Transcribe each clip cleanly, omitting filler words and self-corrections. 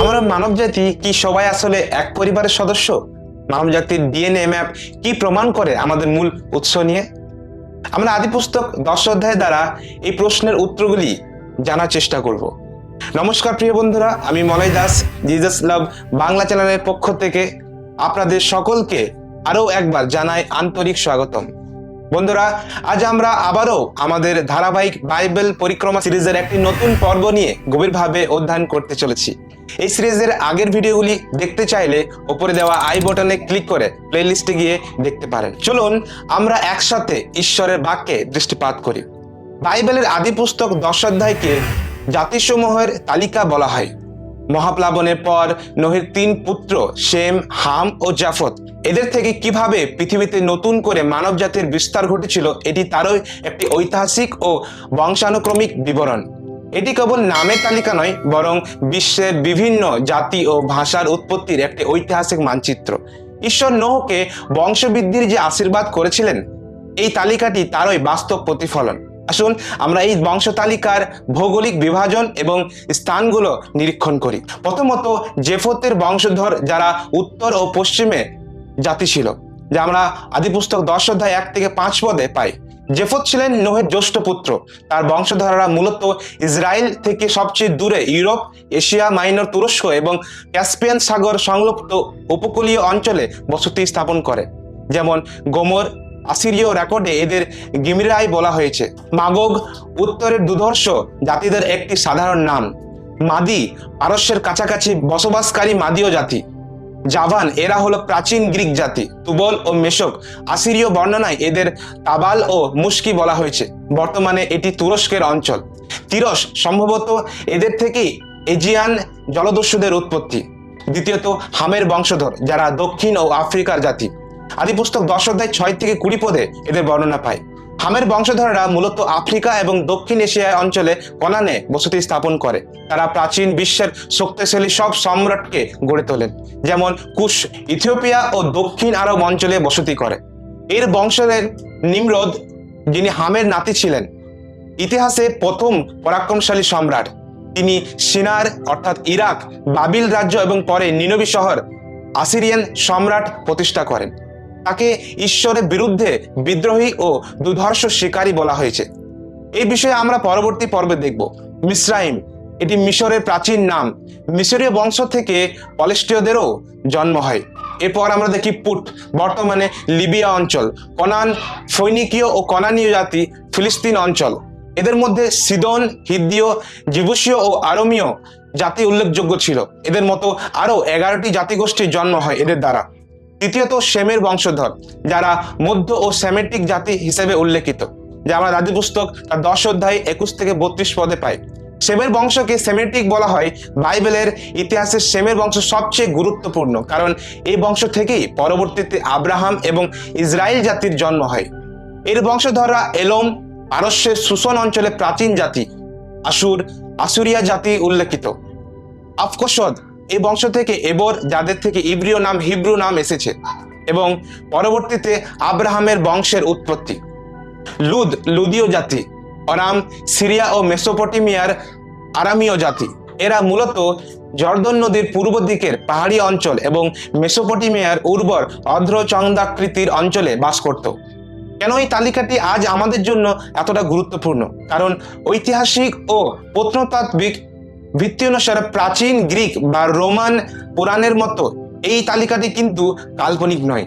আমরা মানবজাতি কি সবাই আসলে এক পরিবারের সদস্য? মানবজাতির ডিএনএ ম্যাপ কি প্রমাণ করে আমাদের মূল উৎস নিয়ে? আমরা আদি পুস্তক 10 অধ্যায় দ্বারা এই প্রশ্নের উত্তরগুলি জানার চেষ্টা করব। নমস্কার প্রিয় বন্ধুরা, আমি মলয় দাস, জিজাস লাভ বাংলা চ্যানেলের পক্ষ থেকে আপনাদের সকলকে আরো একবার জানাই আন্তরিক স্বাগতম। বন্ধুরা, আজ আমরা আবারও আমাদের ধারাবাহিক বাইবেল পরিক্রমা সিরিজের একটি নতুন পর্ব নিয়ে গভীরভাবে অধ্যয়ন করতে চলেছি। এই সিরিজের আগের ভিডিওগুলি দেখতে চাইলে উপরে দেওয়া আই বাটনে ক্লিক করে প্লেলিস্টে গিয়ে দেখতে পারেন। চলুন আমরা একসাথে ঈশ্বরের বাক্যে দৃষ্টিপাত করি। বাইবেলের আদি পুস্তক 10 অধ্যায়কে জাতিসমূহের তালিকা বলা হয়। মহাপ্লাবনের পর নোহের 3 পুত্র শেম, হাম ও জাফত, এদের থেকে কিভাবে পৃথিবীতে নতুন করে মানব জাতির বিস্তার ঘটেছিল, এটি তারই একটি ঐতিহাসিক ও বংশানুক্রমিক বিবরণ। এটি কেবল নামের তালিকা নয়, বরং বিশ্বের বিভিন্ন জাতি ও ভাষার উৎপত্তির একটি ঐতিহাসিক মানচিত্র। ঈশ্বর নোহকে বংশবৃদ্ধির যে আশীর্বাদ করেছিলেন, এই তালিকাটি তারই বাস্তব প্রতিফলন। আসুন আমরা এই বংশ তালিকার ভৌগোলিক বিভাজন এবং স্থানগুলো নিরীক্ষণ করি। প্রথমত, জেফতের বংশধর যারা উত্তর ও পশ্চিমে জাতি ছিল, যা আমরা আদি পুস্তক 10 অধ্যায় 1 থেকে 5 পদে পাই। জেফত ছিলেন নোহের জ্যেষ্ঠ পুত্র। তার বংশধররা মূলত ইসরায়েল থেকে সবচেয়ে দূরে ইউরোপ, এশিয়া মাইনর, তুরস্ক এবং ক্যাসপিয়ান সাগর সংলগ্ন উপকূলীয় অঞ্চলে বসতি স্থাপন করে। যেমন গোমর আসিরীয় রেকর্ডে এদের গিমিরাই বলা হয়েছে। মাগোগ উত্তরের দুধর্ষ জাতিদের একটি সাধারণ নাম। মাদি পারস্যের কাছাকাছি বসবাসকারী মাদীয় জাতি। জাভান এরা হলো প্রাচীন গ্রিক জাতি। তুবল ও মেশক আসিরীয় বর্ণনায় এদের তাবাল ও মুস্কি বলা হয়েছে। বর্তমানে এটি তুরস্কের অঞ্চল। তিরস সম্ভবত এদের থেকেই এজিয়ান জলদস্যুদের উৎপত্তি। দ্বিতীয়ত, হামের বংশধর যারা দক্ষিণ ও আফ্রিকার জাতি। আদি পুস্তক 10 অধ্যায় 6 থেকে 20 পদে এদের বর্ণনা পায়। হামের বংশধররা মূলত আফ্রিকা এবং দক্ষিণ এশিয়া অঞ্চলে কনানে বসতি স্থাপন করে। তারা প্রাচীন বিশ্বের শক্তিশালী সব সম্রাটকে গড়ে তোলেন, যেমন কুশ ইথিওপিয়া ও দক্ষিণ আরব অঞ্চলে বসতি করে। এর বংশের নিমরোদ, যিনি হামের নাতি ছিলেন, ইতিহাসে প্রথম পরাক্রমশালী সম্রাট। তিনি সিনার অর্থাৎ ইরাক, বাবিল রাজ্য এবং পরে নিনবী শহর আসিরিয়ান সম্রাট প্রতিষ্ঠা করেন। তাকে ঈশ্বরের বিরুদ্ধে বিদ্রোহী ও দুর্ধর্ষ শিকারী বলা হয়েছে। এই বিষয়ে আমরা পরবর্তী পর্বে দেখব। মিসরাইম, এটি মিশরের প্রাচীন নাম। মিশরীয় বংশ থেকে পলেষ্টীয়দেরও জন্ম হয়। এরপর আমরা দেখি পুট, বর্তমানে লিবিয়া অঞ্চল। কনান ফৈনিকীয় ও কনানীয় জাতি, ফিলিস্তিন অঞ্চল। এদের মধ্যে সিদন, হিদ্দীয়, জিবুসীয় ও আরমীয় জাতি উল্লেখযোগ্য ছিল। এদের মতো আরো 11টি জাতিগোষ্ঠীর জন্ম হয় এদের দ্বারা। তৃতীয়ত, সেমের বংশধর যারা মধ্য ও সেমেটিক জাতি হিসেবে উল্লেখিত, যা আমরা আদি পুস্তক 10 অধ্যায় 21 থেকে 32 পদে পাই। সেমের বংশকে সেমেটিক বলা হয়। বাইবেলের ইতিহাসে সেমের বংশ সবচেয়ে গুরুত্বপূর্ণ, কারণ এই বংশ থেকেই পরবর্তীতে আব্রাহাম এবং ইসরায়েল জাতির জন্ম হয়। এর বংশধররা এলোম, পারস্যের সুসন অঞ্চলে প্রাচীন জাতি। আসুরিয়া জাতি উল্লেখিত। আফকসদ, এই বংশ থেকে এবর, যাদের থেকে ইব্রিয় নাম হিব্রু নাম এসেছে, এবং পরবর্তীতে আব্রাহামের বংশের উৎপত্তি। লুদ, লুদীয় জাতি। অরাম, সিরিয়া ও মেসোপটেমিয়ার আরামীয় জাতি। এরা মূলত জর্দন নদীর পূর্ব দিকের পাহাড়ি অঞ্চল এবং মেসোপটেমিয়ার উর্বর অর্ধচন্দ্রাকৃতির অঞ্চলে বাস করত। কেন এই তালিকাটি আজ আমাদের জন্য এতটা গুরুত্বপূর্ণ? কারণ ঐতিহাসিক ও প্রত্নতাত্ত্বিক ভিত্তি অনুসারে প্রাচীন গ্রিক বা রোমান পুরাণের মতো এই তালিকাটি কিন্তু কাল্পনিক নয়।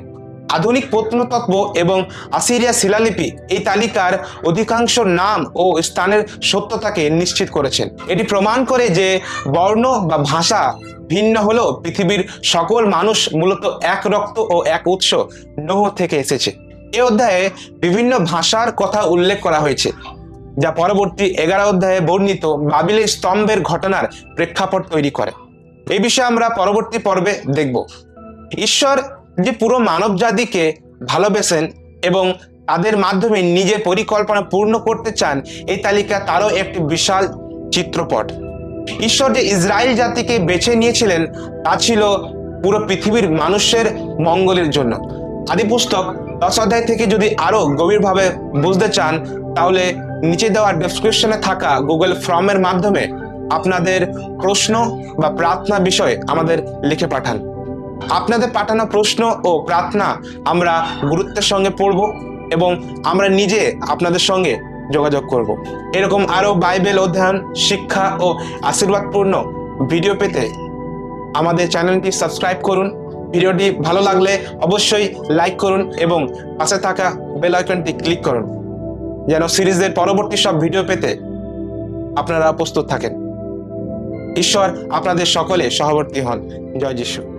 আধুনিক প্রত্নতত্ত্ব এবং আসিরিয়া শিলালিপি এই তালিকার অধিকাংশ নাম ও স্থানের সত্যতাকে নিশ্চিত করেছেন। এটি প্রমাণ করে যে বর্ণ বা ভাষা ভিন্ন হলেও পৃথিবীর সকল মানুষ মূলত এক রক্ত ও এক উৎস নোহ থেকে এসেছে। এই অধ্যায়ে বিভিন্ন ভাষার কথা উল্লেখ করা হয়েছে, যা পরবর্তী 11 অধ্যায়ে বর্ণিত বাবিলের স্তম্ভের ঘটনার প্রেক্ষাপট তৈরি করে। এই বিষয়ে আমরা পরবর্তী পর্বে দেখব। ঈশ্বর যে পুরো মানব জাতিকে ভালোবেসেন এবং তাদের মাধ্যমে নিজের পরিকল্পনা পূর্ণ করতে চান, এই তালিকা তারও একটি বিশাল চিত্রপট। ঈশ্বর যে ইসরায়েল জাতিকে বেছে নিয়েছিলেন, তা ছিল পুরো পৃথিবীর মানুষের মঙ্গলের জন্য। আদি পুস্তক 10 অধ্যায় থেকে যদি আরো গভীরভাবে বুঝতে চান, তাহলে নিচে দেওয়া ডেসক্রিপশনে থাকা গুগল ফর্মের মাধ্যমে আপনাদের প্রশ্ন বা প্রার্থনা বিষয়ে আমাদের লিখে পাঠান। আপনাদের পাঠানো প্রশ্ন ও প্রার্থনা আমরা গুরুত্বের সঙ্গে পড়ব এবং আমরা নিজে আপনাদের সঙ্গে যোগাযোগ করব। এরকম আরো বাইবেল অধ্যয়ন, শিক্ষা ও আশীর্বাদপূর্ণ ভিডিও পেতে আমাদের চ্যানেলটি সাবস্ক্রাইব করুন। ভিডিওটি ভালো লাগলে অবশ্যই লাইক করুন এবং পাশে থাকা বেল আইকনটি ক্লিক করুন, যেন সিরিজের পরবর্তী সব ভিডিও পেতে আপনারা প্রস্তুত থাকেন। ঈশ্বর আপনাদের সকলে সহবর্তী হন। জয় যিশু।